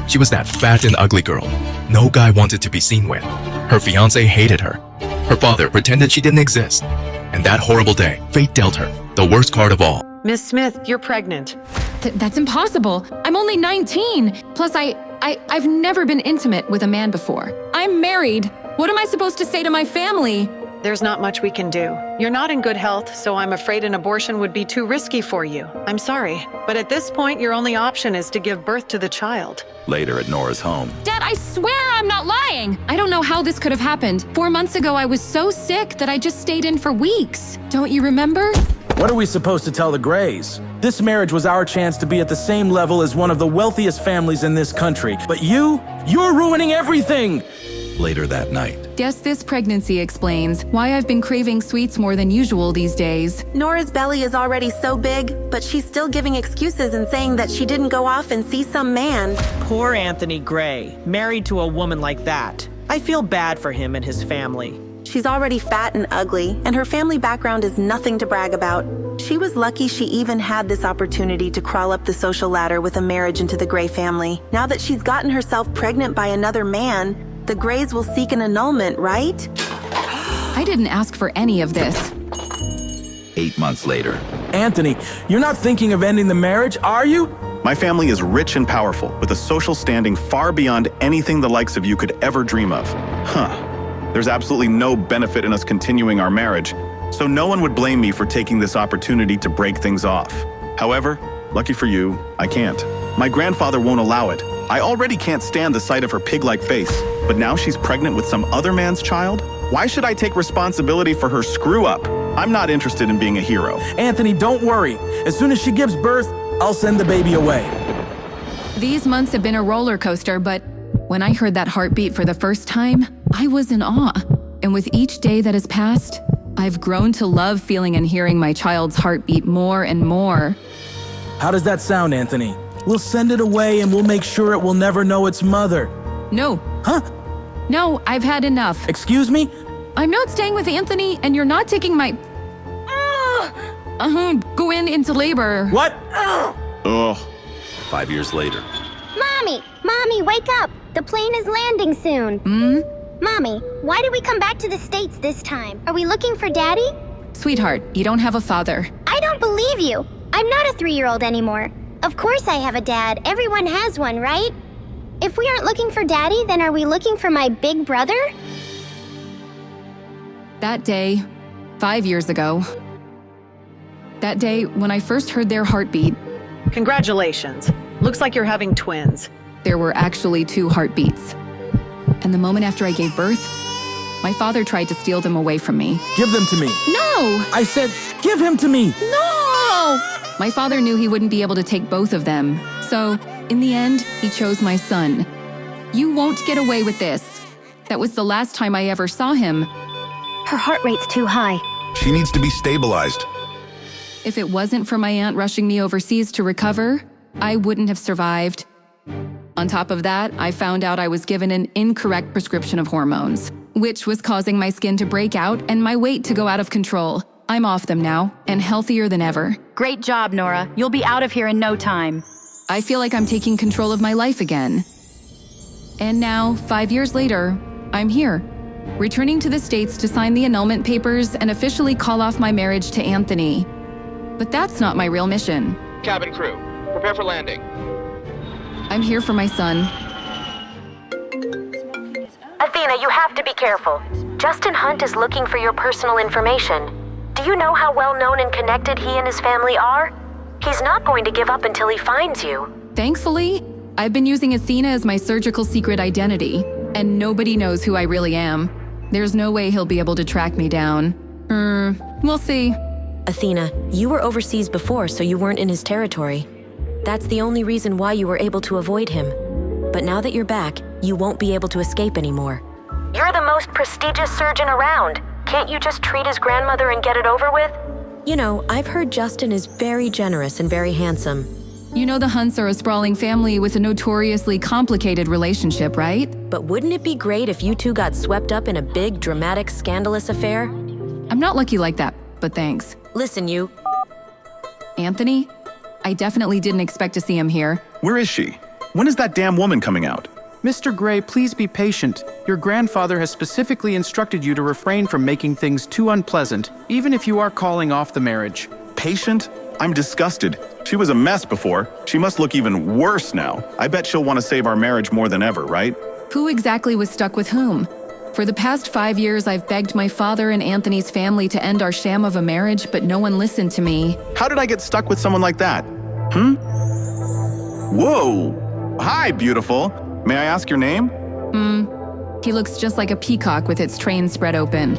She was that fat and ugly girl no guy wanted to be seen with. Her fiancé hated her. Her father pretended she didn't exist. And that horrible day, fate dealt her the worst card of all. Miss Smith, you're pregnant. That's impossible. I'm only 19. Plus, I've never been intimate with a man before. I'm married. What am I supposed to say to my family? There's not much we can do. You're not in good health, so I'm afraid an abortion would be too risky for you. I'm sorry, but at this point, your only option is to give birth to the child. Later at Nora's home. Dad, I swear I'm not lying. I don't know how this could have happened. 4 months ago, I was so sick that I just stayed in for weeks. Don't you remember? What are we supposed to tell the Grays? This marriage was our chance to be at the same level as one of the wealthiest families in this country. But you're ruining everything! Later that night. Guess this pregnancy explains why I've been craving sweets more than usual these days. Nora's belly is already so big, but she's still giving excuses and saying that she didn't go off and see some man. Poor Anthony Gray, married to a woman like that. I feel bad for him and his family. She's already fat and ugly, and her family background is nothing to brag about. She was lucky she even had this opportunity to crawl up the social ladder with a marriage into the Gray family. Now that she's gotten herself pregnant by another man, the Grays will seek an annulment, right? I didn't ask for any of this. 8 months later. Anthony, you're not thinking of ending the marriage, are you? My family is rich and powerful, with a social standing far beyond anything the likes of you could ever dream of. There's absolutely no benefit in us continuing our marriage, so no one would blame me for taking this opportunity to break things off. However, lucky for you, I can't. My grandfather won't allow it. I already can't stand the sight of her pig-like face, but now she's pregnant with some other man's child? Why should I take responsibility for her screw-up? I'm not interested in being a hero. Anthony, don't worry. As soon as she gives birth, I'll send the baby away. These months have been a roller coaster, but when I heard that heartbeat for the first time, I was in awe. And with each day that has passed, I've grown to love feeling and hearing my child's heartbeat more and more. How does that sound, Anthony? We'll send it away and we'll make sure it will never know its mother. No. Huh? No, I've had enough. Excuse me? I'm not staying with Anthony, and you're not taking my... go into labor. What? Ugh. 5 years later. Mommy, wake up! The plane is landing soon. Mommy, why did we come back to the States this time? Are we looking for Daddy? Sweetheart, you don't have a father. I don't believe you. I'm not a 3-year-old anymore. Of course I have a dad. Everyone has one, right? If we aren't looking for Daddy, then are we looking for my big brother? That day, 5 years ago. That day, when I first heard their heartbeat. Congratulations. Looks like you're having twins. There were actually 2 heartbeats. And the moment after I gave birth, my father tried to steal them away from me. Give them to me. No! I said, give him to me. No! My father knew he wouldn't be able to take both of them. So, in the end, he chose my son. You won't get away with this. That was the last time I ever saw him. Her heart rate's too high. She needs to be stabilized. If it wasn't for my aunt rushing me overseas to recover, I wouldn't have survived. On top of that, I found out I was given an incorrect prescription of hormones, which was causing my skin to break out and my weight to go out of control. I'm off them now, and healthier than ever. Great job, Nora. You'll be out of here in no time. I feel like I'm taking control of my life again. And now, 5 years later, I'm here, returning to the States to sign the annulment papers and officially call off my marriage to Anthony. But that's not my real mission. Cabin crew, prepare for landing. I'm here for my son. Athena, you have to be careful. Justin Hunt is looking for your personal information. Do you know how well known and connected he and his family are? He's not going to give up until he finds you. Thankfully, I've been using Athena as my surgical secret identity, and nobody knows who I really am. There's no way he'll be able to track me down. We'll see. Athena, you were overseas before, so you weren't in his territory. That's the only reason why you were able to avoid him. But now that you're back, you won't be able to escape anymore. You're the most prestigious surgeon around. Can't you just treat his grandmother and get it over with? You know, I've heard Justin is very generous and very handsome. You know the Hunts are a sprawling family with a notoriously complicated relationship, right? But wouldn't it be great if you two got swept up in a big, dramatic, scandalous affair? I'm not lucky like that, but thanks. Listen, you. Anthony? I definitely didn't expect to see him here. Where is she? When is that damn woman coming out? Mr. Gray, please be patient. Your grandfather has specifically instructed you to refrain from making things too unpleasant, even if you are calling off the marriage. Patient? I'm disgusted. She was a mess before. She must look even worse now. I bet she'll want to save our marriage more than ever, right? Who exactly was stuck with whom? For the past 5 years, I've begged my father and Anthony's family to end our sham of a marriage, but no one listened to me. How did I get stuck with someone like that? Whoa! Hi, beautiful. May I ask your name? He looks just like a peacock with its train spread open.